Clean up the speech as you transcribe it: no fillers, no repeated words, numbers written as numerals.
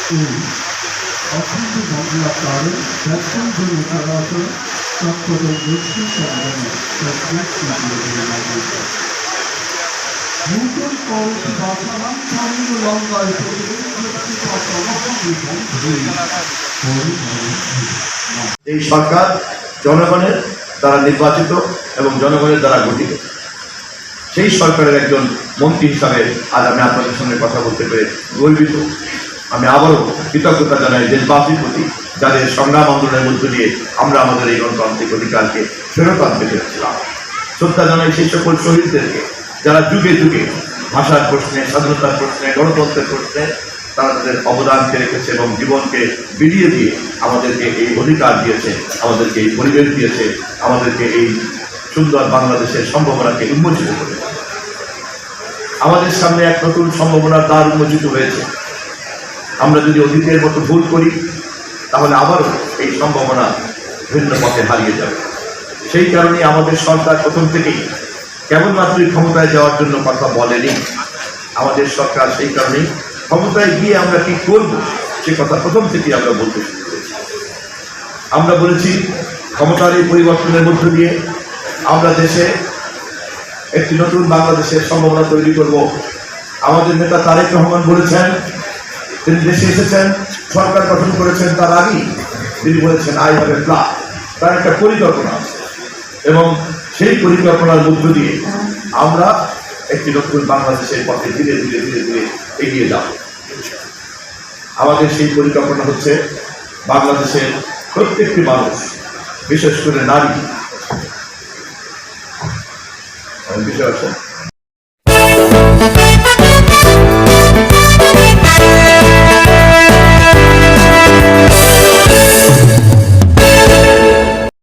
অখণ্ড বাংলা কারণ ব্যাখ্যান জন্য চলাচল তৎপরের ব্যক্তি নূতন করতি বাসানাম ছন্দ লঙ্কায় এই সরকার জনগণের দ্বারা নির্বাচিত এবং জনগণের দ্বারা গঠিত। সেই সরকারের একজন মন্ত্রী হিসাবে আজ আমি আপনাদের সঙ্গে কথা বলতে পেরে গর্বিত। আমি আবারও কৃতজ্ঞতা জানাই দেশবাসীর প্রতি, যাদের সংগ্রাম আন্দোলনের মধ্য দিয়ে আমরা আমাদের এই গণতান্ত্রিক অধিকারকে ফেরত আনতে পেরেছিলাম। শ্রদ্ধা জানাই সেই সকল শহীদদেরকে, যারা যুগে যুগে ভাষার প্রশ্নে, স্বাধীনতার প্রশ্নে, গণতন্ত্রের প্রশ্নে তারা তাদের অবদানকে রেখেছে এবং জীবনকে বিলিয়ে দিয়ে আমাদেরকে এই অধিকার দিয়েছে, আমাদেরকে এই পরিবেশ দিয়েছে, আমাদেরকে এই সুন্দর বাংলাদেশের সম্ভাবনাকে উন্মোচিত করেছে। আমাদের সামনে এক নতুন সম্ভাবনার দ্বার উন্মোচিত হয়েছে। আমরা যদি অতীতের মতো ভুল করি তাহলে আবারও এই সম্ভাবনা ভিন্ন পথে হারিয়ে যাবে। সেই কারণে আমাদের সরকার প্রথম থেকেই কেবলমাত্রই ক্ষমতায় যাওয়ার জন্য কথা বলেনি। আমাদের সরকার সেই কারণেই ক্ষমতায় গিয়ে আমরা কি করব সে কথা প্রথম থেকেই আমরা বলতে শুরু করেছি। আমরা বলেছি ক্ষমতার এই পরিবর্তনের মধ্য দিয়ে আমরা দেশে একটি নতুন বাংলাদেশের সম্ভাবনা তৈরি করব। আমাদের নেতা তারেক রহমান বলেছেন, তিনি দেশে এসেছেন, সরকার গঠন করেছেন, তার আগেই তিনি বলেছেন আই হ্যাভ এ প্ল্যান, তার একটা পরিকল্পনা আছে এবং সেই পরিকল্পনার মধ্য দিয়ে আমরা একটি নতুন বাংলাদেশের পথে ধীরে ধীরে ধীরে ধীরে এগিয়ে যাব। আমাদের সেই পরিকল্পনা হচ্ছে বাংলাদেশের প্রত্যেকটি মানুষ, বিশেষ করে নারী বিষয় আছে